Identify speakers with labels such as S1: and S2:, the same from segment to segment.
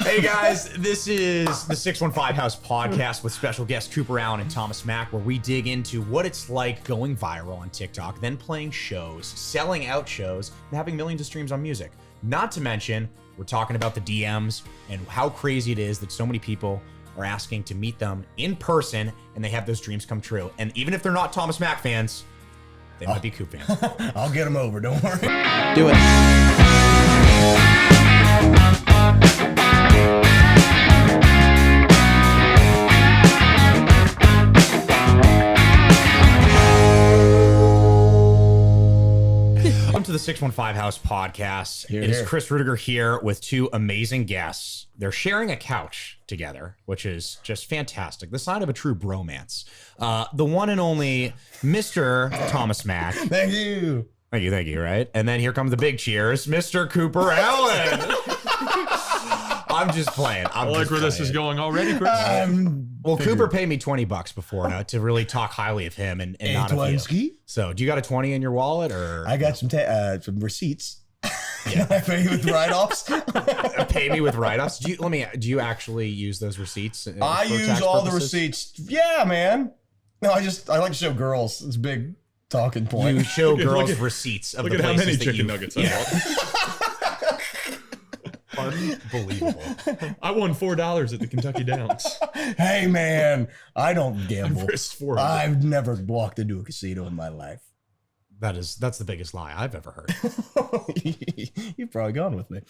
S1: Hey guys, this is the 615 House podcast with special guests Cooper Allen and Thomas Mack, where we dig into what it's like going viral on TikTok, then playing shows, selling out shows, and having millions of streams on music. Not to mention, we're talking about the DMs and how crazy it is that so many people are asking to meet them in person and they have those dreams come true. And even if they're not Thomas Mack fans, they might be Coop fans.
S2: I'll get them over, don't worry.
S1: Do it. Welcome to the 615 House podcast. It is Chris Ruediger here with two amazing guests. They're sharing a couch together, which is just fantastic. The sign of a true bromance. The one and only Mr. Thomas Mack.
S2: Thank you.
S1: Thank you, right? And then here come the big cheers, Mr. Cooper Allen. I'm just playing.
S3: I like where this is going already, Chris.
S1: Cooper paid me $20 before to really talk highly of him and not of you. So, do you got a 20 in your wallet, or
S2: I got some receipts? Yeah, I pay you with write-offs.
S1: Pay me with write-offs. Do you actually use those receipts?
S2: I use all the receipts. Yeah, man. No, I like to show girls. It's a big talking point.
S1: You show girls receipts of the places
S3: how many
S1: that
S3: chicken nuggets I bought.
S1: Unbelievable.
S3: I won $4 at the Kentucky Downs.
S2: Hey, man, I don't gamble.
S3: I've
S2: never walked into a casino in my life.
S1: That's the biggest lie I've ever heard.
S2: You've probably gone with me.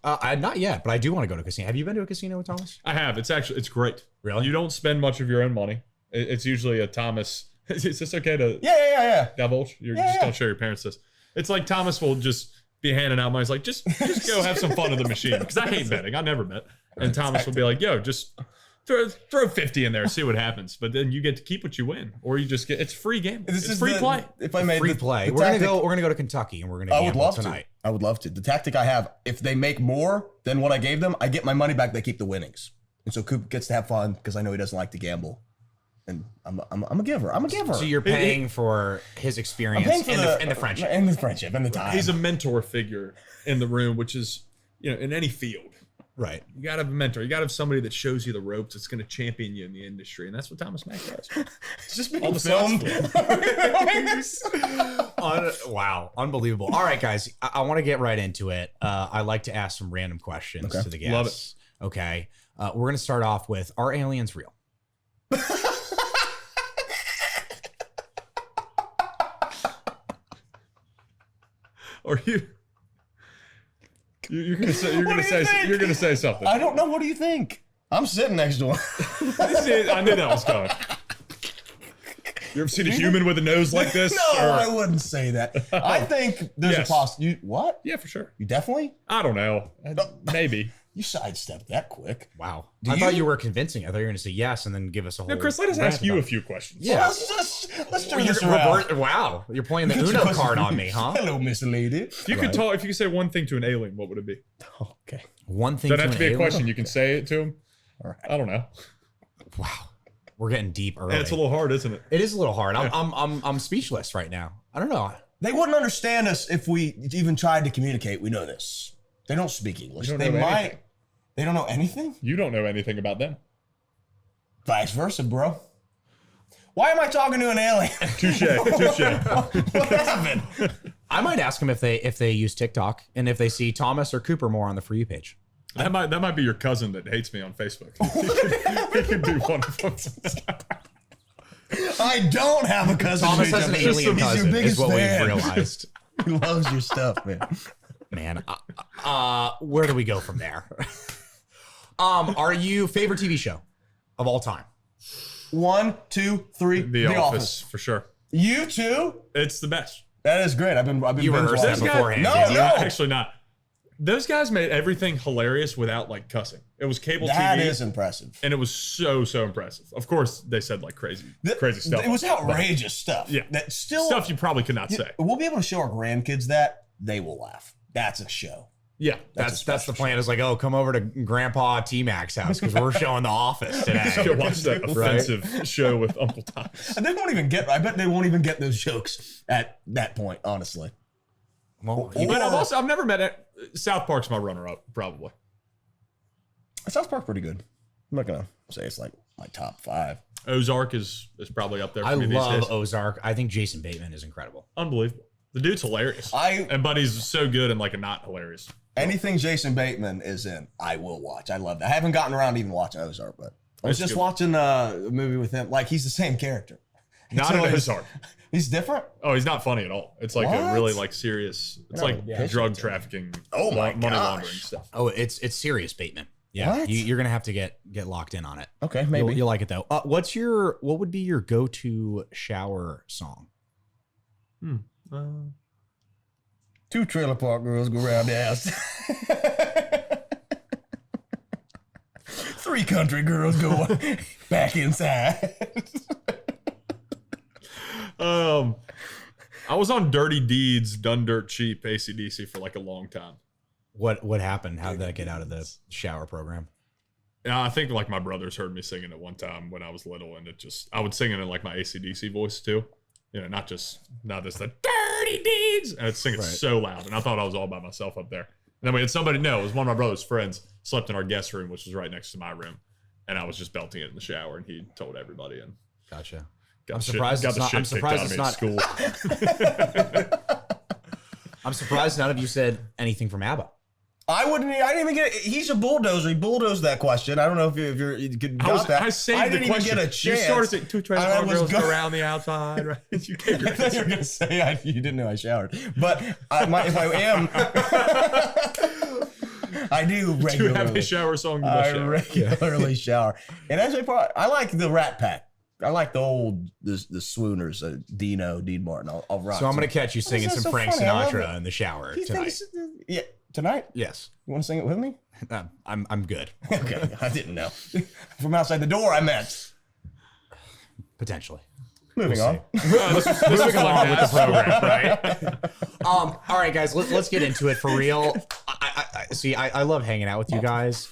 S1: Not yet, but I do want to go to a casino. Have you been to a casino with Thomas?
S3: I have. It's great.
S1: Really?
S3: You don't spend much of your own money. It's usually a Thomas. Is this okay to divulge? Just don't show your parents this. It's like Thomas will just be handing out money. He's like, just go have some fun at the machine. Because I hate betting. I never bet. And Thomas will be like, yo, just throw 50 in there, see what happens. But then you get to keep what you win. Or you just it's free game. It's free play.
S2: If I made
S1: free play. We're gonna go to Kentucky and we're gonna gamble tonight.
S2: I would love to. The tactic I have, if they make more than what I gave them, I get my money back, they keep the winnings. And so Coop gets to have fun because I know he doesn't like to gamble. And I'm a giver.
S1: So you're paying for his experience and the friendship.
S2: And the friendship and the time.
S3: He's a mentor figure in the room, which is, in any field.
S1: Right.
S3: You got to have a mentor. You got to have somebody that shows you the ropes that's going to champion you in the industry. And that's what Thomas Mack does.
S2: It's just being filmed.
S1: Wow. Unbelievable. All right, guys. I want to get right into it. I like to ask some random questions to the guests.
S3: Love it.
S1: Okay. We're going to start off with, are aliens real?
S3: Or you're gonna say something.
S2: I don't know. What do you think? I'm sitting next to him.
S3: I knew that was coming. You ever seen a human with a nose like this?
S2: No, I wouldn't say that. I think there's a possibility. What?
S3: Yeah, for sure.
S2: You definitely?
S3: I don't know. Maybe.
S2: You sidestepped that quick.
S1: Wow. I thought you were convincing. I thought you were going to say yes and then give us a whole...
S3: No, Chris, let us ask you a few questions.
S1: Yeah.
S2: Let's turn this around.
S1: Wow. You're playing the Uno card on me, huh?
S2: Hello, Miss Lady.
S3: If you could say one thing to an alien, what would it be?
S2: Okay.
S1: One thing
S3: Doesn't have to be a question. You can say it to him.
S2: All right.
S3: I don't know.
S1: Wow. We're getting deep early.
S3: And it's a little hard, isn't it?
S1: It is a little hard. I'm speechless right now. I don't know.
S2: They wouldn't understand us if we even tried to communicate. We know this. They don't speak English. They don't know anything?
S3: You don't know anything about them.
S2: Vice versa, bro. Why am I talking to an alien?
S3: Touche.
S2: What happened?
S1: I might ask them if they use TikTok and if they see Thomas or Cooper more on the For You page.
S3: That might be your cousin that hates me on Facebook. He could be one of them.
S2: I don't have a cousin.
S1: Thomas has an alien cousin, is what we've realized.
S2: He loves your stuff, man.
S1: Man, where do we go from there? Are you favorite TV show of all time? 1, 2, 3.
S3: The Office, for sure.
S2: You too?
S3: It's the best.
S2: That is great. I've been
S1: You rehearsed that beforehand.
S2: No,
S3: actually not. Those guys made everything hilarious without cussing. It was cable TV.
S2: That is impressive.
S3: And it was so impressive. Of course, they said crazy stuff.
S2: It was outrageous stuff.
S3: Yeah.
S2: That still
S3: stuff you probably could not say.
S2: We'll be able to show our grandkids that. They will laugh. That's a show.
S3: Yeah,
S1: that's the plan. Is come over to Grandpa T-Mac's house because we're showing The Office today.
S3: Go watch that offensive show with Uncle Thomas.
S2: And they won't even get. I bet they won't even get those jokes at that point. Honestly.
S1: Well,
S3: I've never met it. South Park's my runner-up, probably.
S2: South Park's pretty good. I'm not gonna say it's like my top 5.
S3: Ozark is probably up there for
S1: I
S3: me these
S1: love
S3: days.
S1: Ozark. I think Jason Bateman is incredible.
S3: Unbelievable. The dude's hilarious. But he's so good and like not hilarious.
S2: Anything Jason Bateman is in, I will watch. I love that. I haven't gotten around to even watching Ozark, but I was just watching a movie with him. Like, he's the same character.
S3: Not in Ozark.
S2: He's different?
S3: Oh, he's not funny at all. It's like a really like serious, it's like drug trafficking, money laundering stuff.
S1: Oh, it's serious, Bateman. Yeah,
S2: What?
S1: you're gonna have to get locked in on it.
S2: Okay, maybe.
S1: You'll like it though. What would be your go-to shower song?
S2: 2 trailer park girls go around the house. 3 country girls go back inside.
S3: I was on Dirty Deeds, Done Dirt Cheap, AC/DC for like a long time.
S1: What happened? How did that get out of the shower program?
S3: Yeah, I think like my brothers heard me singing it one time when I was little, and I would sing it in like my AC/DC voice too. You know, not this the Dirty Deeds, and I'd sing it so loud, and I thought I was all by myself up there. And then we had somebody, it was one of my brother's friends, slept in our guest room, which was right next to my room, and I was just belting it in the shower, and he told everybody. And
S1: Gotcha.
S3: I'm surprised it's not school.
S1: I'm surprised none of you said anything from ABBA.
S2: I didn't even get it. He's a bulldozer. He bulldozed that question. I don't know if you got that.
S3: I saved the question.
S2: Even get a chance.
S3: You started saying 2 trailer girls go around the outside. Right? You gave your
S2: I thought you were going to say you didn't know I showered. But if I am, I do regularly.
S3: Do you have a shower song?
S2: I regularly shower. And actually, I like the Rat Pack. I like the old the swooners, Dean Martin. I'll rock.
S1: So I'm going to catch you singing some Frank Sinatra in the shower tonight.
S2: Yeah, tonight?
S1: Yes.
S2: You want to sing it with me?
S1: I'm good.
S2: Okay, I didn't know. From outside the door, I meant.
S1: Potentially.
S2: Moving on.
S1: Moving along with the program, right? All right, guys, let's get into it for real. I love hanging out with you guys.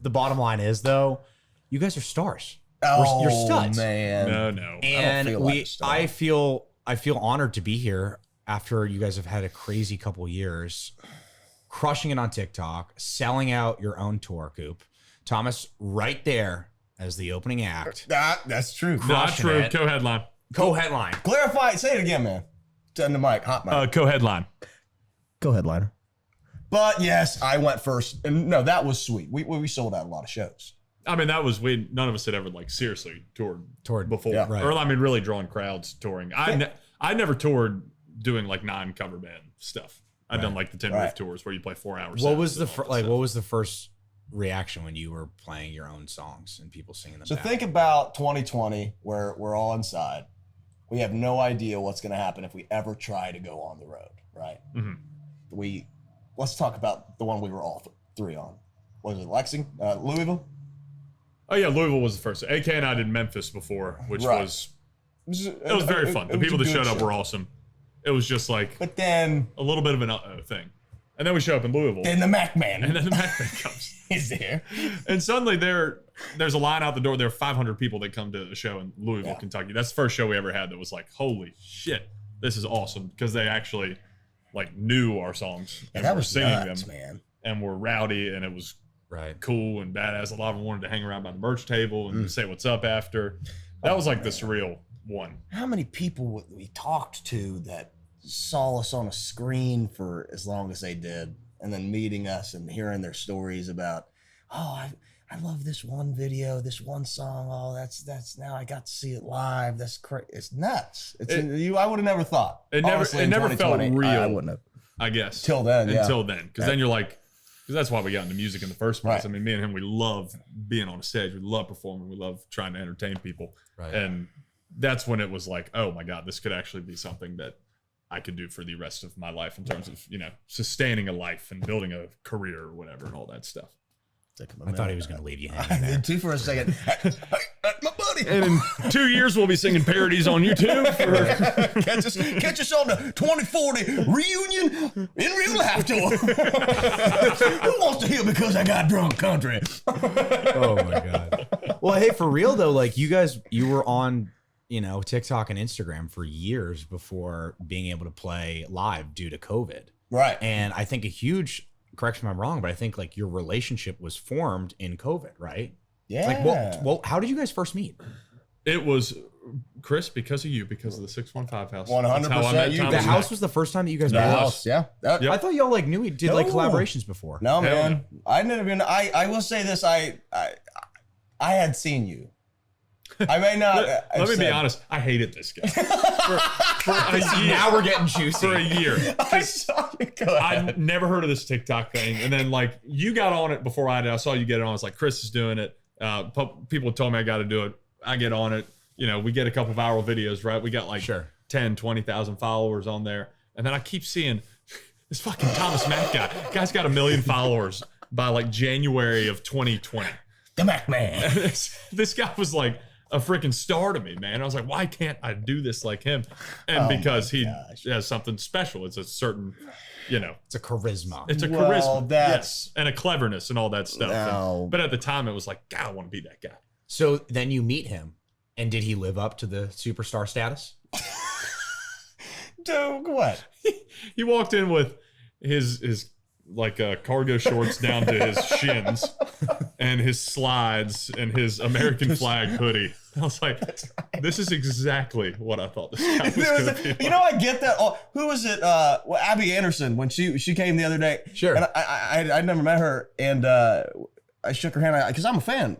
S1: The bottom line is, though, you guys are stars. You're studs.
S2: Man.
S3: No.
S1: And I feel honored to be here after you guys have had a crazy couple years, crushing it on TikTok, selling out your own tour, Coop. Thomas, right there as the opening act.
S2: That's true.
S3: Not true. Co-headline.
S1: Co-headline.
S2: Clarify. Say it again, man. Turn the mic. Hot mic.
S3: Co-headline.
S2: Co-headliner. But yes, I went first. And no, that was sweet. We sold out a lot of shows.
S3: I mean, none of us had ever like seriously toured before.
S2: Yeah,
S1: right.
S3: Or I mean, really drawing crowds touring. I never toured doing like non-cover band stuff. I've done like the Tin Roof tours where you play 4 hours.
S1: What was the first reaction when you were playing your own songs and people singing them?
S2: So
S1: back?
S2: think about 2020 where we're all inside. We have no idea what's going to happen if we ever try to go on the road, right? Mm-hmm. Let's talk about the one we were all 3 on. Was it Louisville?
S3: Oh yeah, Louisville was the first. AK and I did Memphis before, which was very fun. The people that showed up were awesome. It was just like,
S2: but then
S3: a little bit of an thing, and then we show up in Louisville.
S2: Then the Mac Man,
S3: and then the Mac Man comes.
S2: He's there,
S3: and suddenly there's a line out the door. There are 500 people that come to the show in Louisville, Kentucky. That's the first show we ever had that was like, holy shit, this is awesome, because they actually like knew our songs and
S2: that
S3: were
S2: was
S3: singing
S2: nuts,
S3: them,
S2: man.
S3: And were rowdy, and it was cool and badass. A lot of them wanted to hang around by the merch table and say what's up after. That was like the surreal one.
S2: How many people we talked to that saw us on a screen for as long as they did, and then meeting us and hearing their stories about, I love this one video, this one song. Oh, that's now I got to see it live. That's crazy. It's nuts. I would have never thought.
S3: It never felt real.
S2: I wouldn't have.
S3: I guess.
S2: Until then,
S3: because then you're like, because that's why we got into music in the first place.
S2: Right.
S3: I mean, me and him, we love being on a stage. We love performing. We love trying to entertain people.
S1: Right.
S3: And that's when it was like, oh my God, this could actually be something that I could do for the rest of my life in terms of, sustaining a life and building a career or whatever and all that stuff.
S1: I thought he was going to leave you hanging there.
S2: I did too for a second. My buddy.
S3: And in 2 years, we'll be singing parodies on YouTube.
S2: Catch us on the 2040 reunion in real life tour. Who wants to hear because I got drunk country?
S1: Oh my God. Well, hey, for real though, like you were on, TikTok and Instagram for years before being able to play live due to COVID.
S2: Right.
S1: And I think a huge correct me if I'm wrong, but I think like your relationship was formed in COVID, right?
S2: Yeah.
S1: Like, well, how did you guys first meet?
S3: It was Chris because of you, because of the 615 house.
S2: 100%.
S1: The house was the first time that you guys
S2: The
S1: met.
S2: house, yeah.
S3: Yep.
S1: I thought y'all like knew we did like collaborations before.
S2: No,
S3: Hell
S2: man. I never even. I will say this. I had seen you. I may not.
S3: Let me be honest. I hated this guy for a year.
S1: Now we're getting juicy.
S3: For a year.
S2: I saw you. Go ahead.
S3: I never heard of this TikTok thing, and then like you got on it before I did. I saw you get it on. It's like Chris is doing it. People told me I got to do it. I get on it. You know, we get a couple viral videos, right? We got like 10, 20,000 followers on there, and then I keep seeing this fucking Thomas Mack guy. Guy's got 1 million followers by like January of 2020.
S2: The Mac Man.
S3: This guy was like a freaking star to me, man. I was like, why can't I do this like him? And because he has something special. It's a certain, you know.
S1: It's a charisma.
S3: It's a charisma. Yes. And a cleverness and all that stuff. But at the time, it was like, God, I want to be that guy.
S1: So then you meet him. And did he live up to the superstar status?
S2: Dude, what?
S3: He walked in with his like cargo shorts down to his shins and his slides and his American flag hoodie. I was like, this is exactly what I thought this guy was going to be.
S2: You know, I get that. Oh, who was it? Abby Anderson, when she came the other day.
S1: Sure.
S2: And I'd never met her. And I shook her hand because I'm a fan.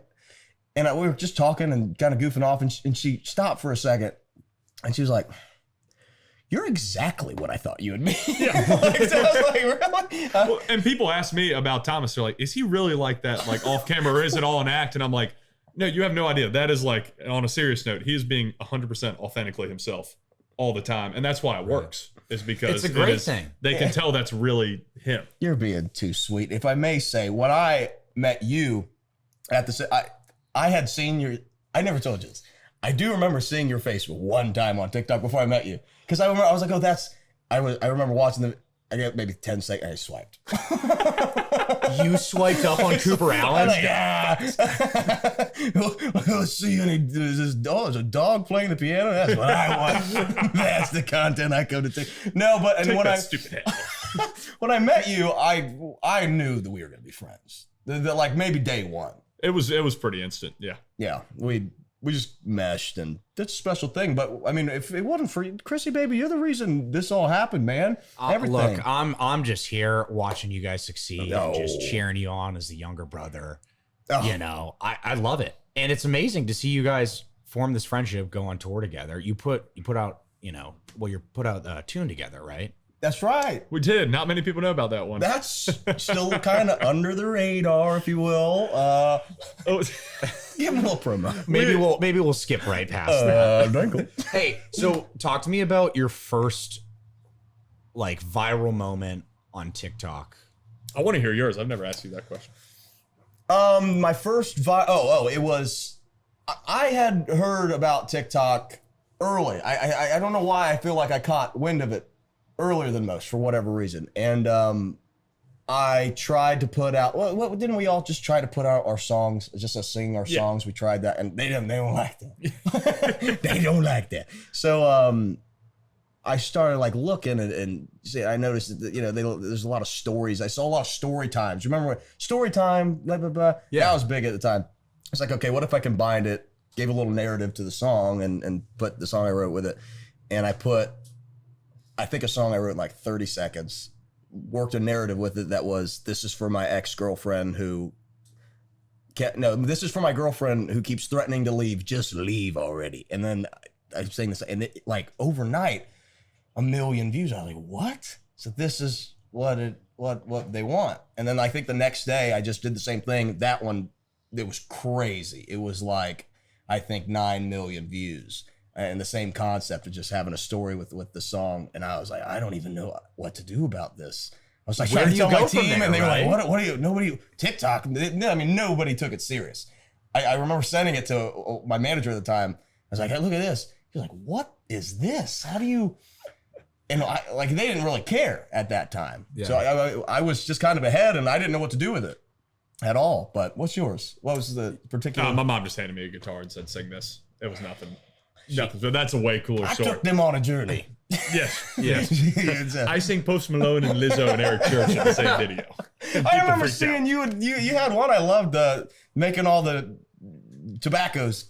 S2: And we were just talking and kind of goofing off. And she stopped for a second. And she was like, you're exactly what I thought you would be. Yeah. So I was like, really?
S3: Well, and people ask me about Thomas. They're like, is he really like that, like off camera, or is it all an act? And I'm like, no, you have no idea. That is like, on a serious note, he is being 100% authentically himself all the time. And that's why it works, is because
S1: it's a great thing.
S3: They can tell that's really him.
S2: You're being too sweet. If I may say, when I met you at the, I had seen your, I never told you this. I do remember seeing your face one time on TikTok before I met you. Because I was like, oh, I remember watching them. I got maybe 10 seconds. I swiped.
S1: You swiped up on Cooper Allen?
S2: Like, let's see. There's a dog playing the piano. That's what I want. That's the content I come to take. No, but and when I met you, I knew that we were going to be friends. Like maybe day one.
S3: It was pretty instant. Yeah.
S2: Yeah. We just meshed, and that's a special thing. But I mean, if it wasn't for you, Chrissy, baby, you're the reason this all happened, man. Everything.
S1: Look, I'm just here watching you guys succeed and just cheering you on as the younger brother. Oh. You know, I love it, and it's amazing to see you guys form this friendship, go on tour together. You put out, you put out a tune together, right?
S2: That's right.
S3: We did. Not many people know about that one.
S2: That's still kind of under the radar, if you will. Give him a little promo.
S1: Maybe we'll skip right past that. Hey, so talk to me about your first like viral moment on TikTok.
S3: I want to hear yours. I've never asked you that question.
S2: My first it was, I had heard about TikTok early. I don't know why I feel like I caught wind of it earlier than most for whatever reason. And I tried to put out, didn't we all just try to put out our songs, just us singing our songs? We tried that, and they don't like that. They don't like that. So I started like looking and see, I noticed that, there's a lot of stories. I saw a lot of story times. Remember story time, blah, blah, blah. Yeah. That was big at the time. It's like, okay, what if I combined it, gave a little narrative to the song and put the song I wrote with it. And I think a song I wrote in like 30 seconds, worked a narrative with it that was, this is for my ex-girlfriend this is for my girlfriend who keeps threatening to leave. Just leave already. And then I'm saying this, and it, like overnight, 1 million views. I was like, what? So this is what they want. And then I think the next day I just did the same thing. That one, it was crazy. It was like, I think 9 million views. And the same concept of just having a story with the song. And I was like, I don't even know what to do about this. I was like,
S1: where do you go from there?
S2: And they were like, what are you, TikTok? I mean, nobody took it serious. I remember sending it to my manager at the time. I was like, hey, look at this. He's like, what is this? How do you, and they didn't really care at that time. Yeah. So I was just kind of ahead, and I didn't know what to do with it at all. But what's yours? What was the particular?
S3: My mom just handed me a guitar and said, sing this. It was nothing. Nothing. So that's a way cooler story.
S2: I took them on a journey.
S3: Yes. I sing Post Malone and Lizzo and Eric Church in the same video.
S2: I remember seeing you had one I loved, making all the tobaccos.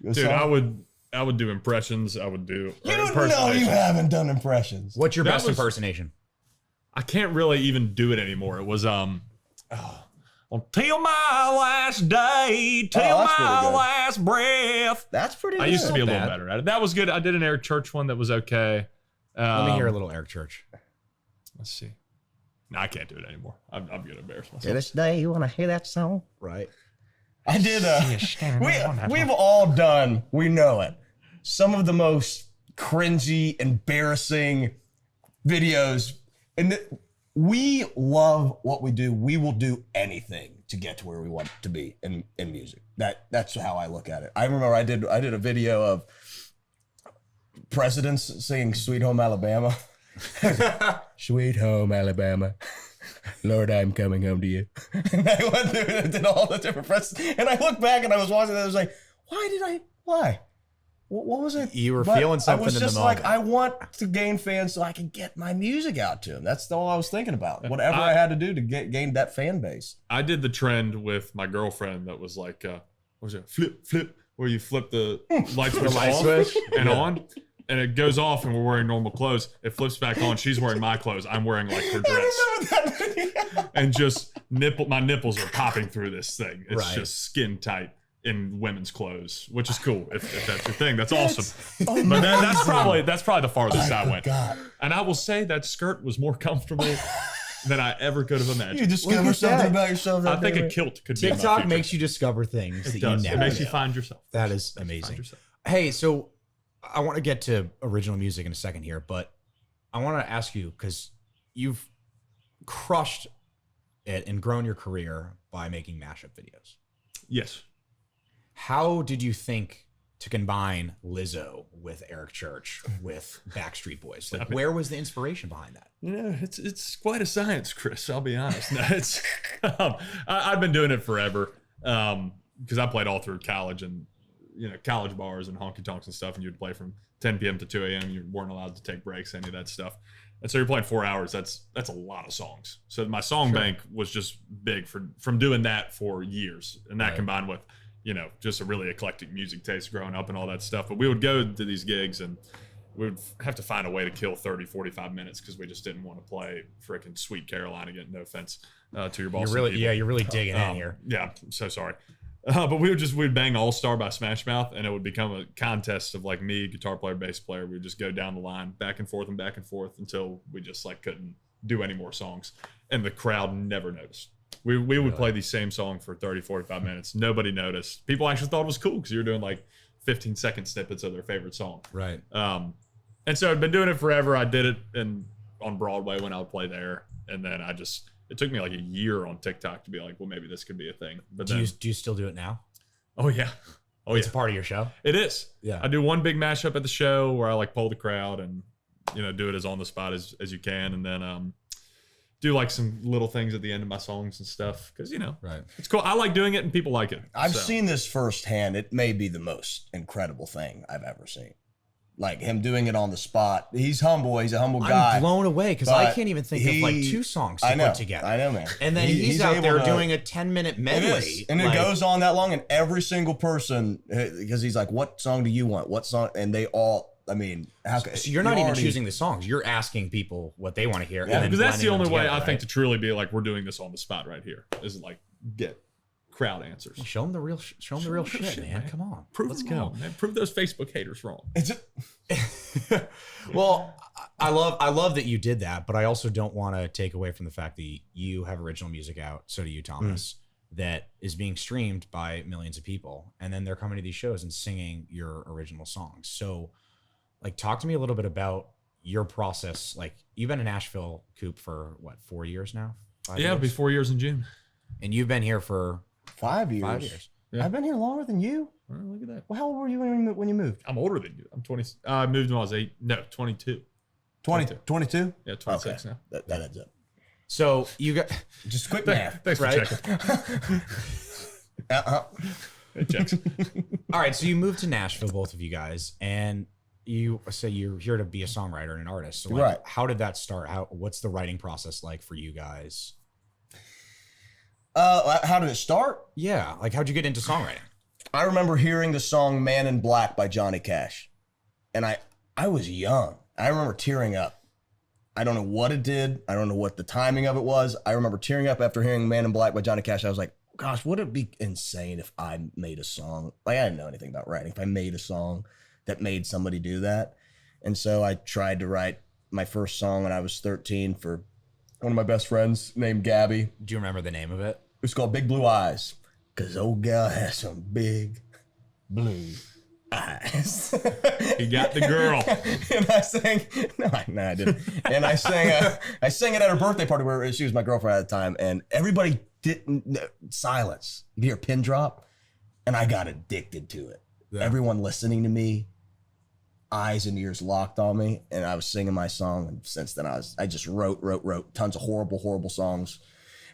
S3: Dude, I would do impressions. I would do
S2: No, you haven't done impressions.
S1: What's your best impersonation?
S3: I can't really even do it anymore. It was till my last day, till my last breath.
S2: That's pretty good.
S3: I used to be a little better at it. That was good. I did an Eric Church one that was okay.
S1: Let me hear a little Eric Church.
S3: Let's see. No, I can't do it anymore. I'm going to embarrass myself.
S2: To this day, you want to hear that song?
S1: Right.
S2: I did we've all done, we know it, some of the most cringy, embarrassing videos. And we love what we do. We will do anything to get to where we want to be in music. That's how I look at it. I remember I did a video of presidents singing Sweet Home Alabama. Sweet Home Alabama. Lord, I'm coming home to you. And I went through and did all the different presidents. And I looked back and I was watching it. I was like, why? What was it?
S1: You were feeling something in the moment.
S2: I was just like, I want to gain fans so I can get my music out to them. That's all I was thinking about. Whatever I had to do to gain that fan base.
S3: I did the trend with my girlfriend that was like, what was it? Flip, where you flip the light switch and on. And it goes off and we're wearing normal clothes. It flips back on. She's wearing my clothes. I'm wearing like her dress. And just my nipples are popping through this thing. It's just skin tight in women's clothes, which is cool if that's your thing. That's awesome. But that's probably the farthest I went. And I will say that skirt was more comfortable than I ever could have imagined.
S2: You discover something about yourself.
S3: I think a kilt could be
S1: TikTok makes you discover things that you never
S3: It makes you find yourself.
S1: That is amazing. Hey, so I want to get to original music in a second here, but I want to ask you, because you've crushed it and grown your career by making mashup videos.
S3: Yes.
S1: How did you think to combine Lizzo with Eric Church with Backstreet Boys? Like, where was the inspiration behind that?
S3: You know, it's quite a science, Chris. I'll be honest. No, it's I've been doing it forever because I played all through college and college bars and honky tonks and stuff, and you'd play from 10 p.m. to 2 a.m. You weren't allowed to take breaks, any of that stuff. And so you're playing 4 hours. That's a lot of songs. So my song bank was just big from doing that for years, and that combined with just a really eclectic music taste growing up and all that stuff. But we would go to these gigs and we would have to find a way to kill 30, 45 minutes because we just didn't want to play frickin' Sweet Caroline again. No offense to your Boston people.
S1: You're really digging in here.
S3: Yeah, I'm so sorry. But we'd bang All Star by Smash Mouth, and it would become a contest of like me, guitar player, bass player. We'd just go down the line, back and forth until we just like couldn't do any more songs. And the crowd never noticed. We would play the same song for 30, 45 minutes. Nobody noticed. People actually thought it was cool because you were doing like 15-second snippets of their favorite song.
S1: Right.
S3: And so I'd been doing it forever. I did it on Broadway when I would play there. And then it took me like a year on TikTok to be like, well, maybe this could be a thing. But
S1: do you still do it now?
S3: Oh, yeah.
S1: It's a part of your show?
S3: It is.
S1: Yeah.
S3: I do one big mashup at the show where I like poll the crowd and, do it as on the spot as you can. And then do like some little things at the end of my songs and stuff because
S1: right,
S3: it's cool. I like doing it and people like it.
S2: I've seen this firsthand. It may be the most incredible thing I've ever seen. Like him doing it on the spot. He's humble. He's a humble guy.
S1: I'm blown away because I can't even think of like 2 songs to put together.
S2: I know, man.
S1: And then he's out there doing a 10-minute medley.
S2: And it goes on that long, and every single person, because he's like, what song do you want? What song? And they all, so
S1: you're not even choosing the songs. You're asking people what they want to hear.
S3: Yeah, because that's the only way I think to truly be like, we're doing this on the spot right here. Is like get crowd answers.
S1: Show them the real shit, man. Come on,
S3: let's go. Wrong, man. Prove those Facebook haters wrong.
S1: Well, I love that you did that, but I also don't want to take away from the fact that you have original music out. So do you, Thomas. That is being streamed by millions of people, and then they're coming to these shows and singing your original songs. So, like, talk to me a little bit about your process. Like, you've been in Nashville, Coop, for what, 4 years now?
S3: 5 years? It'll be 4 years in June.
S1: And you've been here for
S2: 5 years.
S1: 5 years.
S2: Yeah. I've been here longer than you.
S3: Oh, look at that.
S2: Well, how old were you when you moved?
S3: I'm older than you. I'm 20. I moved when I was 22.
S2: 22?
S3: Yeah, 26 now.
S2: That adds up.
S1: So you got
S2: just quick math.
S3: Thanks for checking.
S2: Uh-huh.
S3: It checks.
S1: All right, so you moved to Nashville, both of you guys, and you say you're here to be a songwriter and an artist. So like,
S2: Right.
S1: how did that start? What's the writing process like for you guys?
S2: How did it start?
S1: Yeah, like how'd you get into songwriting?
S2: I remember hearing the song Man in Black by Johnny Cash. And I was young. I remember tearing up. I don't know what it did. I don't know what the timing of it was. I remember tearing up after hearing Man in Black by Johnny Cash. I was like, gosh, would it be insane if I made a song? Like, I didn't know anything about writing. If I made a song that made somebody do that. And so I tried to write my first song when I was 13 for one of my best friends named Gabby.
S1: Do you remember the name of it?
S2: It was called Big Blue Eyes. Because old gal has some big blue eyes.
S3: He got the girl.
S2: And I sang, no, I didn't. And I sang it at her birthday party where she was my girlfriend at the time. And everybody didn't, silence. You hear a pin drop. And I got addicted to it. Yeah. Everyone listening to me, eyes and ears locked on me. And I was singing my song. And since then I just wrote tons of horrible songs.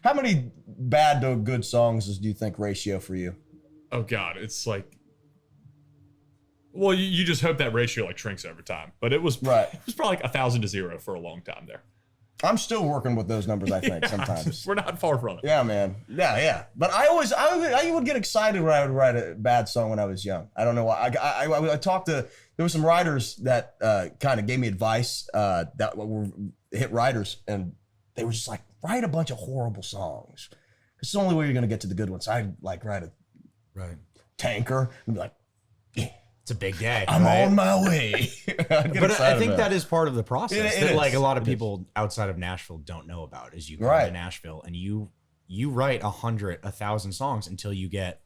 S2: How many bad to good songs do you think ratio for you?
S3: Oh God, it's like, well, you just hope that ratio like shrinks over time. But it was
S2: right.
S3: It was probably like 1,000 to 0 for a long time there.
S2: I'm still working with those numbers, I think, sometimes.
S3: We're not far from it.
S2: Yeah, man. Yeah. But I would get excited when I would write a bad song when I was young. I don't know why. I talked to, there were some writers that kind of gave me advice that were hit writers, and they were just like, write a bunch of horrible songs. It's the only way you're going to get to the good ones. I'd like write a tanker and be like, yeah.
S1: It's a big day.
S2: I'm on my way.
S1: But I think that is part of the process that like a lot of
S2: it
S1: people outside of Nashville don't know about is you come to Nashville and you write 100, 1,000 songs until you get,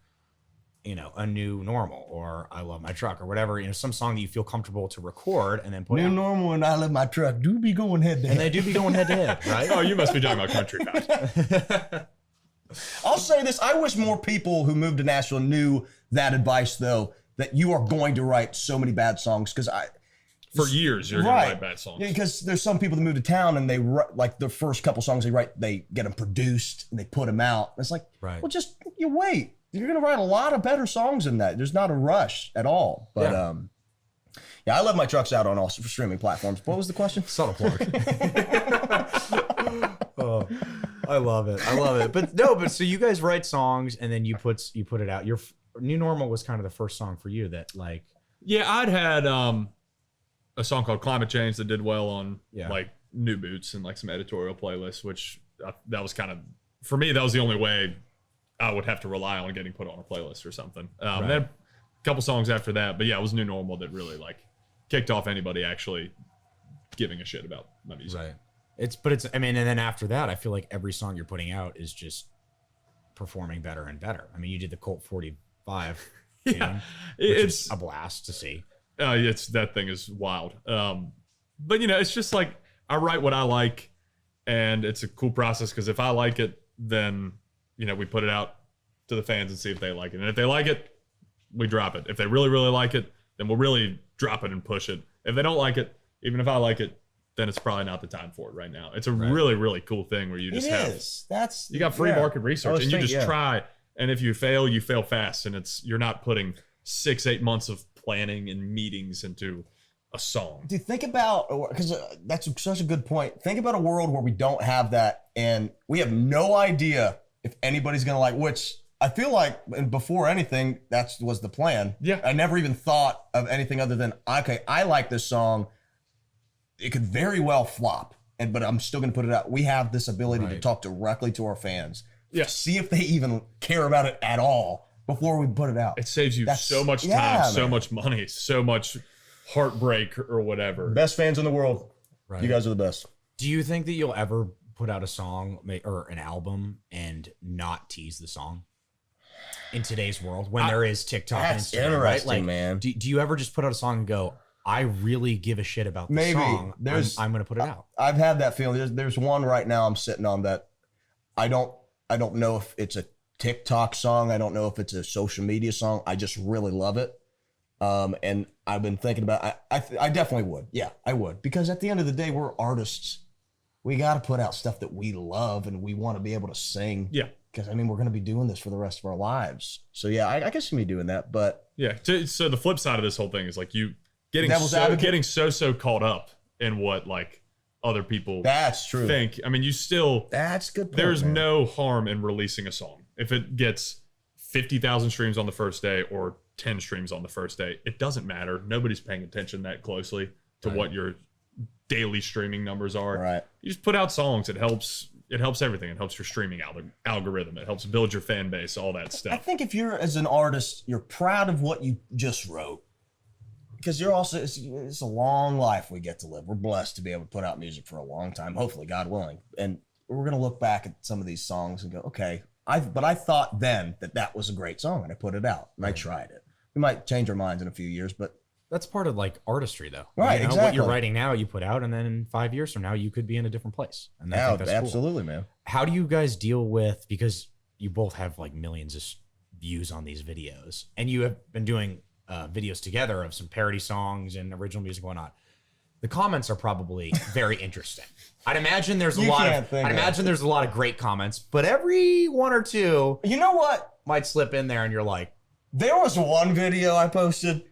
S1: a new normal or I love my truck or whatever, some song that you feel comfortable to record and then put
S2: New
S1: out.
S2: Normal and I love my truck do be going head to head.
S1: And they do be going head to head, right?
S3: Oh, you must be talking about country fast.
S2: I'll say this. I wish more people who moved to Nashville knew that advice, though, that you are going to write so many bad songs. Because
S3: for years, you're going to write bad songs.
S2: Yeah, because there's some people that move to town and they write, like the first couple songs they write, they get them produced and they put them out. It's like, well, just you wait. You're going to write a lot of better songs than that. There's not a rush at all. But yeah, I love my trucks out on all streaming platforms. What was the question?
S1: Subtle plug. Oh, I love it. But so you guys write songs and then you put it out. Your New Normal was kind of the first song for you that like.
S3: Yeah, I'd had a song called Climate Change that did well on like New Boots and like some editorial playlists, which that was kind of, for me, that was the only way I would have to rely on getting put on a playlist or something. Then a couple songs after that, but yeah, it was New Normal that really like kicked off anybody actually giving a shit about my music.
S1: Right. And then after that, I feel like every song you're putting out is just performing better and better. I mean, you did the Colt 45.
S3: Yeah,
S1: it's a blast to see.
S3: That thing is wild. But it's just like I write what I like, and it's a cool process because if I like it, then we put it out to the fans and see if they like it. And if they like it, we drop it. If they really, really like it, then we'll really drop it and push it. If they don't like it, even if I like it, then it's probably not the time for it right now. It's a really, really cool thing where you just you got free market research and you just try. And if you fail fast. And you're not putting 6-8 months of planning and meetings into a song.
S2: Do you think about, because that's such a good point. Think about a world where we don't have that and we have no idea if anybody's going to like, which I feel like before anything, that was the plan.
S3: Yeah.
S2: I never even thought of anything other than, okay, I like this song. It could very well flop, but I'm still going to put it out. We have this ability to talk directly to our fans.
S3: Yeah.
S2: See if they even care about it at all before we put it out.
S3: It saves you so much time, so much money, so much heartbreak or whatever.
S2: Best fans in the world. Right. You guys are the best.
S1: Do you think that you'll ever put out a song or an album and not tease the song in today's world when there is TikTok and Instagram?
S2: Interesting,
S1: right? Like,
S2: man.
S1: Do you ever just put out a song and go, I really give a shit about the song. I'm going to put it out.
S2: I've had that feeling. There's one right now I'm sitting on that I don't know if it's a TikTok song. I don't know if it's a social media song. I just really love it. And I've been thinking about I definitely would. Yeah, I would. Because at the end of the day, we're artists. We got to put out stuff that we love and we want to be able to sing.
S3: Yeah.
S2: Because, we're going to be doing this for the rest of our lives. So, yeah, I guess me doing that. But
S3: yeah. So the flip side of this whole thing is like getting so caught up in what like other people
S2: that's true
S3: think. I mean, you still
S2: that's good point,
S3: there's
S2: man.
S3: no harm in releasing a song if it gets 50,000 streams on the first day or 10 streams on the first day. It doesn't matter. Nobody's paying attention that closely to what your daily streaming numbers are.
S2: Right.
S3: You just put out songs. It helps everything. It helps your streaming algorithm. It helps build your fan base, all that stuff.
S2: I think if you're, as an artist, you're proud of what you just wrote, because you're also, it's a long life we get to live. We're blessed to be able to put out music for a long time, hopefully, God willing. And we're going to look back at some of these songs and go, okay, but I thought then that was a great song, and I put it out, and I tried it. We might change our minds in a few years, but
S1: that's part of like artistry, though.
S2: Right,
S1: you know,
S2: exactly.
S1: What you're writing now, you put out, and then in 5 years from now, you could be in a different place. And I think that's
S2: absolutely,
S1: cool.
S2: man.
S1: How do you guys deal with, because you both have like millions of views on these videos, and you have been doing videos together of some parody songs and original music and whatnot. The comments are probably very interesting. I'd imagine there's a lot of great comments, but every one or two,
S2: you know what,
S1: might slip in there, and you're like,
S2: there was one video I posted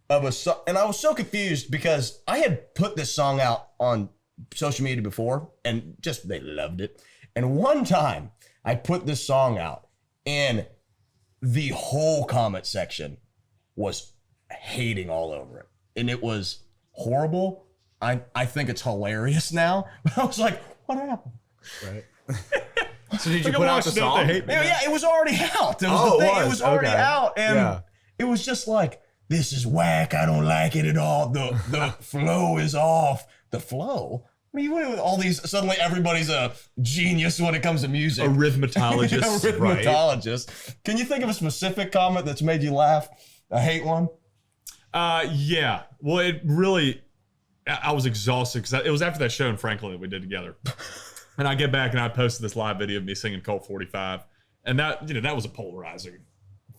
S2: of a song, and I was so confused because I had put this song out on social media before, and just they loved it. And one time I put this song out, and the whole comment section was hating all over it, and it was horrible. I think it's hilarious now, but I was like, what happened?
S1: Right. So did you put out the song?
S2: Yeah, it was already out. It was already out, and it was just like, this is whack. I don't like it at all. The flow is off. The flow? I mean, with all these, suddenly everybody's a genius when it comes to music.
S3: A rhythmatologist.
S2: Rhythmatologist. Can you think of a specific comment that's made you laugh? A hate one?
S3: Yeah. Well, it really, I was exhausted because it was after that show in Franklin that we did together. And I get back and I posted this live video of me singing Colt 45. And that was a polarizing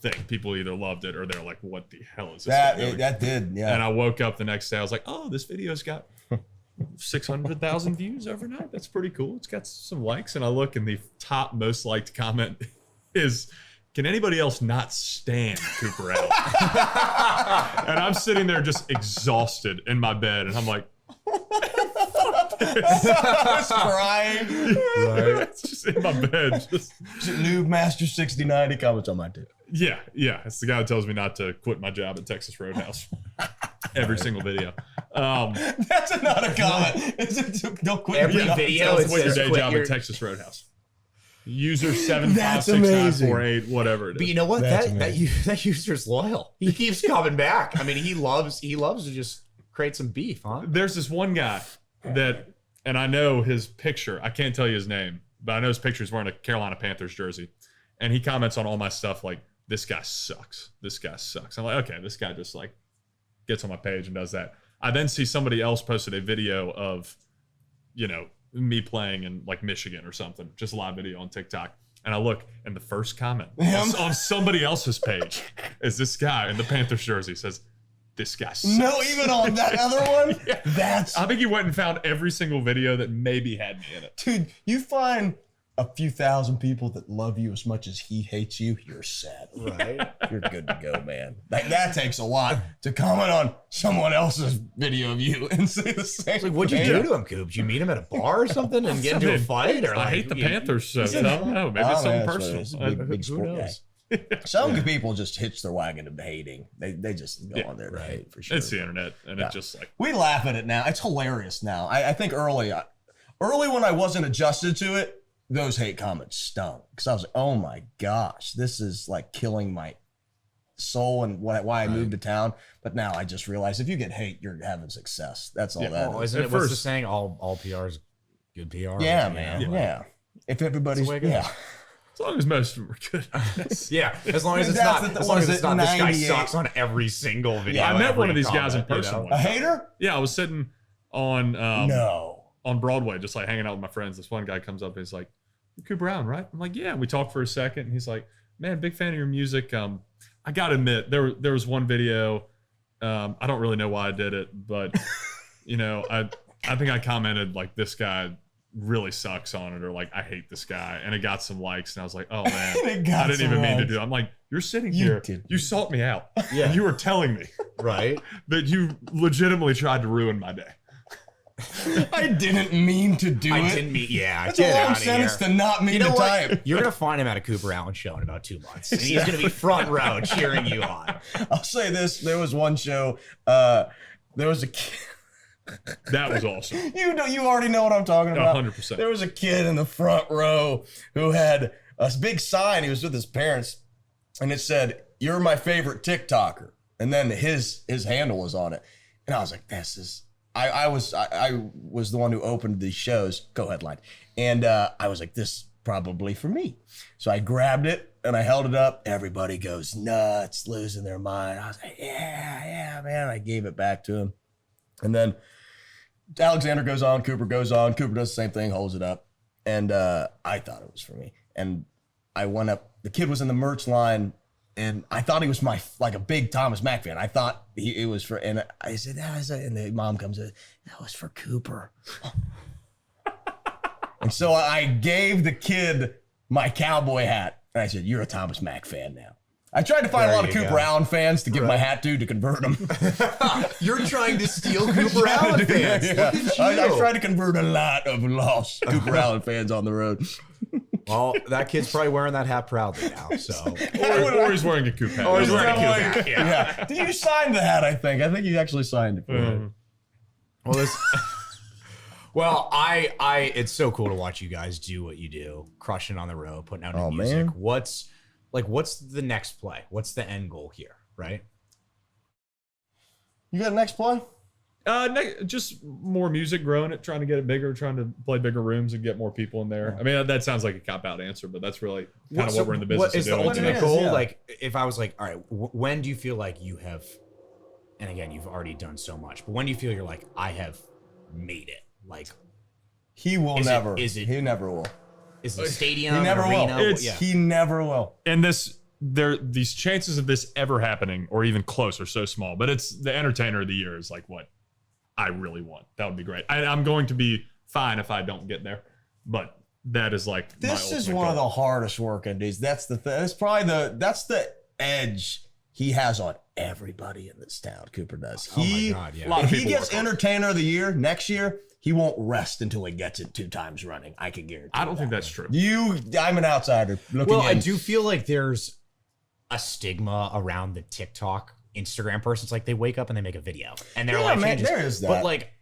S3: thing. People either loved it or they're like, what the hell is this?
S2: That did, yeah.
S3: And I woke up the next day, I was like, oh, this video's got 600,000 views overnight. That's pretty cool. It's got some likes. And I look, and the top most liked comment is, can anybody else not stand Cooper Allen? And I'm sitting there just exhausted in my bed, and I'm like,
S2: I was crying.
S3: Right. It's just in my bed. Just
S2: Noob Master 69, he comments on my too.
S3: Yeah. It's the guy who tells me not to quit my job at Texas Roadhouse. Every single video.
S2: That's not a comment. Don't quit
S1: every video.
S3: Don't quit your day job at Texas Roadhouse. User 7569448, whatever it is.
S1: But you know what? That user's loyal. He keeps coming back. I mean, he loves to just create some beef, huh?
S3: There's this one guy that, and I know his picture. I can't tell you his name, but I know his picture is wearing a Carolina Panthers jersey. And he comments on all my stuff like, this guy sucks. This guy sucks. I'm like, okay, this guy just like gets on my page and does that. I then see somebody else posted a video of, me playing in like Michigan or something, just a live video on TikTok. And I look, and the first comment on somebody else's page is this guy in the Panthers jersey says, this guy sucks.
S2: No, even on that other one?
S3: Yeah. I think he went and found every single video that maybe had me in it.
S2: Dude, you find a few thousand people that love you as much as he hates you, you're set. Right? You're good to go, man. That takes a lot to comment on someone else's video of you and say the same.
S1: It's like, what'd you do to him, Coop? Did you meet him at a bar or something and get into a fight? Or
S3: I hate the Panthers, so I don't know. Maybe it's something personal.
S2: It's a big sport guy. Some people just hitch their wagon to hating. They just go on there to hate, for sure.
S3: It's the internet, and it just like...
S2: We laugh at it now. It's hilarious now. I think early when I wasn't adjusted to it, those hate comments stung. Because I was like, oh my gosh, this is like killing my soul and why I moved to town. But now I just realize if you get hate, you're having success. That's all that is.
S1: Isn't it what's the saying? All PR is good PR.
S2: Yeah, man. Yeah. If everybody's... Yeah.
S3: As long as most of them are good.
S1: Yeah, as long as it's not. As long as it's not. This guy sucks on every single video.
S3: Yeah, I met one of these guys in person.
S2: A hater?
S3: Yeah, I was sitting on on Broadway, just like hanging out with my friends. This one guy comes up and he's like, "You're Cooper Brown, right?" I'm like, "Yeah." And we talked for a second, and he's like, "Man, big fan of your music. I gotta admit, there was one video. I don't really know why I did it, but I think I commented like, this guy really sucks on it, or like, I hate this guy, and it got some likes, and I was like, oh man, I didn't even mean to do it. I'm like, you're sitting here, you sought me out, and you were telling me
S1: Right.
S3: that you legitimately tried to ruin my day.
S2: I didn't mean to do it.
S1: I didn't mean, yeah.
S2: That's a long sentence to not mean to type.
S1: You're going to find him at a Cooper Allen show in about 2 months. And he's going to be front row cheering you on.
S2: I'll say this. There was one show, there was a kid.
S3: That was awesome.
S2: You already know what I'm talking about.
S3: 100%.
S2: There was a kid in the front row who had a big sign. He was with his parents, and it said, "You're my favorite TikToker." And then his handle was on it. And I was like, this is... I was the one who opened these shows, co-headline, and I was like, this probably for me. So I grabbed it and I held it up. Everybody goes nuts, losing their mind. I was like, yeah, man. I gave it back to him, and then Alexander goes on, Cooper goes on. Cooper does the same thing, holds it up, and I thought it was for me. And I went up. The kid was in the merch line. And I thought he was a big Thomas Mack fan. I thought it was for, and I said, and the mom comes in, that was for Cooper. And so I gave the kid my cowboy hat. And I said, you're a Thomas Mack fan now. I tried to find a lot of Cooper Allen fans to give my hat to convert them.
S1: You're trying to steal Cooper Allen fans.
S2: Yeah. I tried to convert a lot of lost Cooper Allen fans on the road.
S1: Well, that kid's probably wearing that hat proudly now. So,
S3: or he's wearing a Coop hat.
S1: Or he's wearing a Coop hat.
S2: Yeah. Did you sign the hat? I think you actually signed it.
S1: Well, I it's so cool to watch you guys do what you do, crushing on the road, putting out new music. Man. What's the next play? What's the end goal here? Right?
S2: You got a next play?
S3: Just more music, growing it, trying to get it bigger, trying to play bigger rooms and get more people in there. I mean, that sounds like a cop-out answer, but that's really kind of what we're in the business of doing.
S1: What is the ultimate goal? Yeah. Like, if I was like, all right, when do you feel like you have, and again, you've already done so much, but when do you feel you're like, I have made it? Like,
S2: he will never.
S1: He
S2: never will.
S1: Is it a stadium?
S2: He never
S1: arena?
S2: will. He never will.
S3: And these chances of this ever happening or even close are so small, but it's the entertainer of the year is like what I really want. That would be great. I'm going to be fine if I don't get there, but that is like
S2: this is one of the hardest working days. That's the thing. It's probably that's the edge he has on everybody in this town. Cooper does. My God, yeah. If he gets entertainer of the year next year, he won't rest until he gets it 2 times running. I can guarantee.
S3: I don't think that's true.
S2: I'm an outsider.
S1: I do feel like there's a stigma around the TikTok Instagram person. It's like they wake up and they make a video and they're like,
S2: man, there is that.
S1: But like,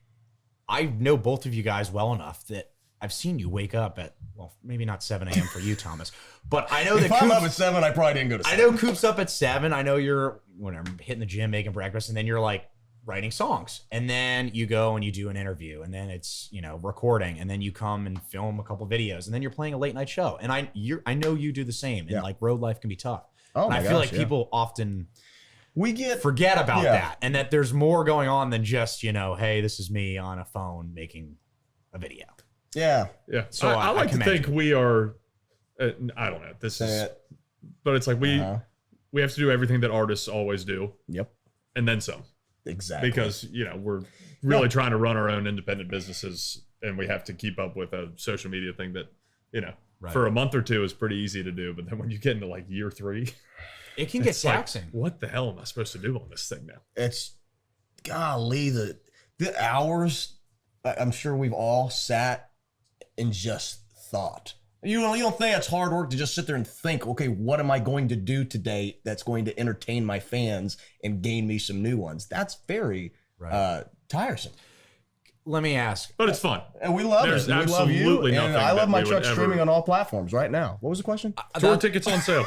S1: I know both of you guys well enough that I've seen you wake up at, well, maybe not 7 a.m. for you, Thomas, but I know
S2: if I'm up at 7, I probably didn't go to 7.
S1: I know Coop's up at 7. I know you're hitting the gym, making breakfast, and then you're like writing songs, and then you go and you do an interview, and then it's recording, and then you come and film a couple videos, and then you're playing a late night show. And I know you do the same, and like road life can be tough.
S2: Oh
S1: and
S2: my
S1: I feel like people often forget about that, and that there's more going on than just hey, this is me on a phone making a video.
S2: Yeah.
S3: So I like to think we are. I don't know. This is, but it's like we have to do everything that artists always do.
S2: Yep.
S3: And then some.
S2: Exactly.
S3: Because we're really trying to run our own independent businesses, and we have to keep up with a social media thing that for a month or two is pretty easy to do, but then when you get into like year 3,
S1: it can get taxing.
S3: Like, what the hell am I supposed to do on this thing now?
S2: It's golly, the hours. I'm sure we've all sat and just thought. You don't think it's hard work to just sit there and think, okay, what am I going to do today that's going to entertain my fans and gain me some new ones? That's very tiresome.
S1: Let me ask.
S3: But it's fun.
S2: And we love it. We love you. And I love my truck streaming on all platforms right now. What was the question?
S3: Tour tickets on sale.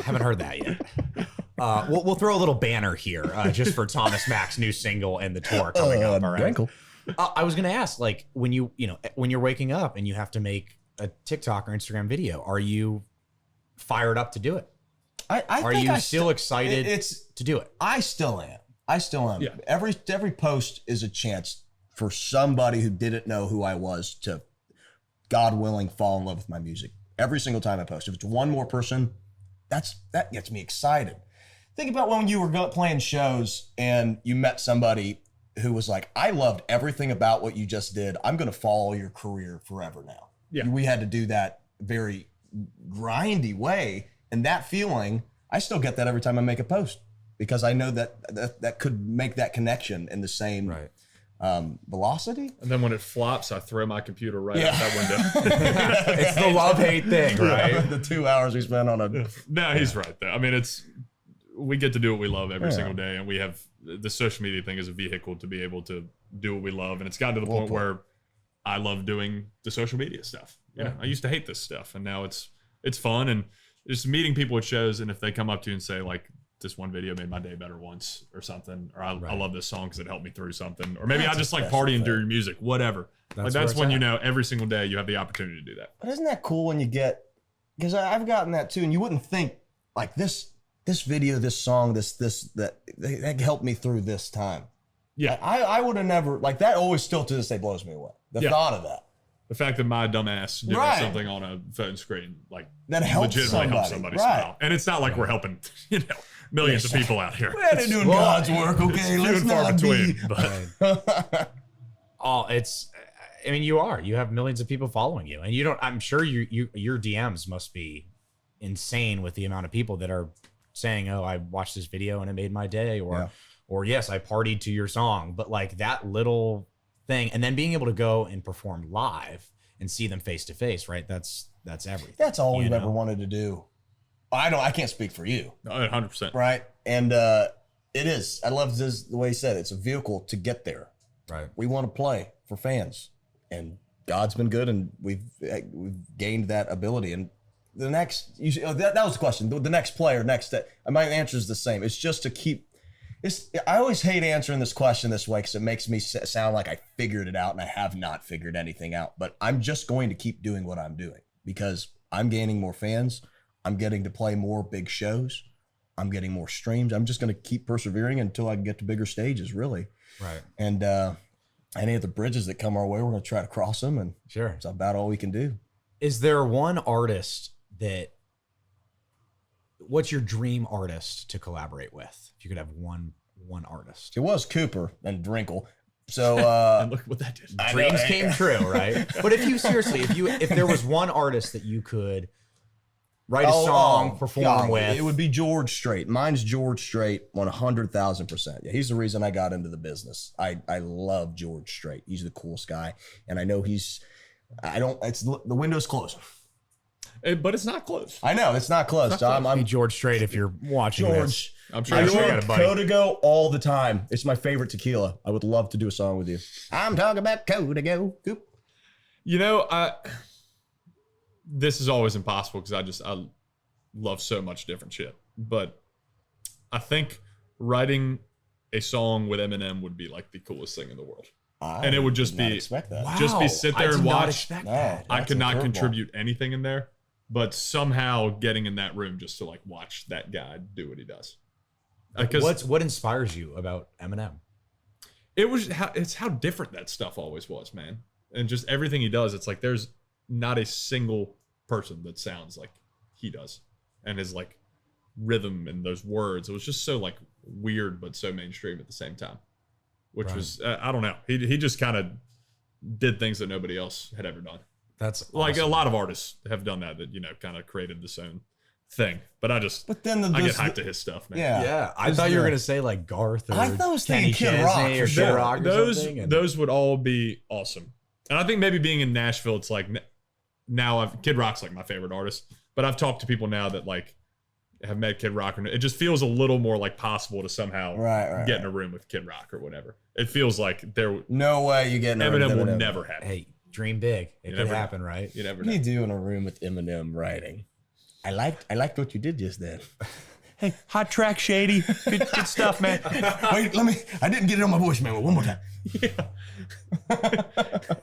S1: Haven't heard that yet. We'll throw a little banner here just for Thomas Mack's new single and the tour coming up. All right.
S2: Cool.
S1: I was going to ask, like, when when you're waking up and you have to make a TikTok or Instagram video, are you fired up to do it? Are you still excited to do it?
S2: I still am. Yeah. Every post is a chance for somebody who didn't know who I was to, God willing, fall in love with my music. Every single time I post. If it's one more person, that gets me excited. Think about when you were playing shows and you met somebody who was like, I loved everything about what you just did. I'm going to follow your career forever now.
S3: Yeah.
S2: We had to do that very grindy way. And that feeling, I still get that every time I make a post. because I know that could make that connection in the same velocity.
S3: And then when it flops, I throw my computer right out that window.
S1: It's the love-hate thing, right?
S2: The 2 hours we spent on a...
S3: No, he's right there. I mean, we get to do what we love every single day, and we have the social media thing is a vehicle to be able to do what we love. And it's gotten to the point where I love doing the social media stuff. You know, I used to hate this stuff, and now it's fun, and just meeting people at shows. And if they come up to you and say like, this one video made my day better once or something, or I love this song because it helped me through something, or maybe I just like partying to your music, whatever. That's when you know every single day you have the opportunity to do that.
S2: But isn't that cool when you get, because I've gotten that too, and you wouldn't think like this video, this song, that helped me through this time.
S3: Yeah.
S2: I would have never, like that always still to this day blows me away. The thought of that.
S3: The fact that my dumbass doing something on a phone screen, like
S2: that helps
S3: legitimately helps somebody smile. And it's not like we're helping, millions of people out here.
S2: We're doing God's work, okay? Let's not be.
S3: But
S1: I mean, you have millions of people following you, and I'm sure your DMs must be insane with the amount of people that are saying, oh, I watched this video and it made my day, or yes, I partied to your song. But like that little thing, and then being able to go and perform live and see them face to face, right? That's everything.
S2: That's all we've ever wanted to do. I can't speak for you.
S3: 100%.
S2: Right. And it is. I love this, the way he said it. It's a vehicle to get there.
S1: Right.
S2: We want to play for fans, and God's been good, and we've gained that ability. And the next, that was the question. The next player, my answer is the same. It's just to keep. I always hate answering this question this way because it makes me sound like I figured it out, and I have not figured anything out. But I'm just going to keep doing what I'm doing because I'm gaining more fans. I'm getting to play more big shows. I'm getting more streams. I'm just going to keep persevering until I can get to bigger stages, really.
S1: Right.
S2: And any of the bridges that come our way, we're going to try to cross them. And it's about all we can do.
S1: Is there one artist what's your dream artist to collaborate with? If you could have one artist.
S2: It was Cooper and Drinkle. So
S3: and look what that did.
S1: Dreams came true, right? But if there was one artist that you could write a song, perform with,
S2: it would be George Strait. Mine's George Strait, 100,000%. Yeah, he's the reason I got into the business. I love George Strait. He's the coolest guy, and I know the window's closed.
S3: But it's not close.
S2: I know it's not close. I'm
S1: George Strait. If you're watching
S2: George,
S3: I'm sure
S2: I
S3: you
S2: drink Codigo all the time. It's my favorite tequila. I would love to do a song with you. I'm talking about Codigo. Coop.
S3: This is always impossible because I love so much different shit. But I think writing a song with Eminem would be like the coolest thing in the world. And it would just be
S2: expect that.
S1: Wow,
S3: just be sit there and watch. I could not
S2: curveball.
S3: contribute anything in there, but somehow getting in that room just to like watch that guy do what he does.
S1: What inspires you about Eminem?
S3: It's how different that stuff always was, man. And just everything he does, it's like there's not a single person that sounds like he does, and his like rhythm and those words. It was just so like weird, but so mainstream at the same time, which was I don't know. He just kind of did things that nobody else had ever done.
S1: That's
S3: like
S1: awesome.
S3: a lot of artists have done that kind of created this own thing. But I get hyped to his stuff, man.
S2: Yeah.
S1: I thought you were gonna say like Garth or
S2: I thought I was
S1: Kenny
S2: thinking Kid
S1: Chesney
S2: Rock
S1: or
S2: for
S1: Kid
S2: sure.
S1: Rock or something.
S3: Those would all be awesome. And I think maybe being in Nashville, it's like now Kid Rock's like my favorite artist. But I've talked to people now that like have met Kid Rock, and it just feels a little more like possible to somehow get in a room with Kid Rock or whatever. It feels like
S2: no way you get in a room
S3: Eminem
S2: with
S3: will
S2: Eminem.
S3: never happen.
S1: Hey, dream big. It could happen, right?
S3: You never
S2: What
S3: know.
S2: do you do in a room with Eminem writing? I liked what you did just then.
S1: Hey, hot track, Shady. Good stuff, man.
S2: Wait, I didn't get it on my voice memo. One more time.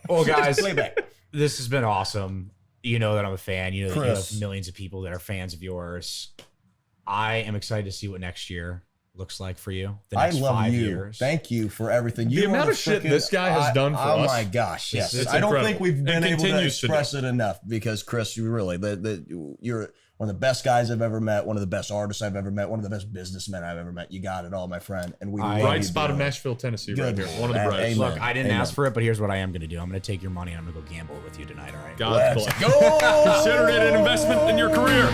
S1: Well, guys,
S2: Play back.
S1: this has been awesome. You know that I'm a fan. You know that you
S2: Chris.
S1: have millions of people that are fans of yours. I am excited to see what next year looks like for you. The
S2: I
S1: next
S2: love
S1: 5
S2: you.
S1: years.
S2: Thank you for everything.
S3: The amount of shit this guy has done for us.
S2: Oh my gosh, yes.
S3: It's
S2: I don't
S3: incredible.
S2: think we've been
S3: And
S2: able to
S3: continues to do.
S2: express it enough because Chris, you really, you're one of the best guys I've ever met, one of the best artists I've ever met, one of the best businessmen I've ever met. You got it all, my friend. And we love
S3: Bright
S2: you
S3: spot of
S2: dearly.
S3: Nashville, Tennessee,
S2: Good.
S3: right here. One of the brightest.
S2: Amen.
S1: Look, I didn't
S2: Amen.
S1: ask for it, but here's what I am going to do. I'm going to take your money and I'm going to go gamble with you tonight, all right?
S3: God's
S2: Let's
S3: bless.
S2: go.
S3: Consider it an investment in your career.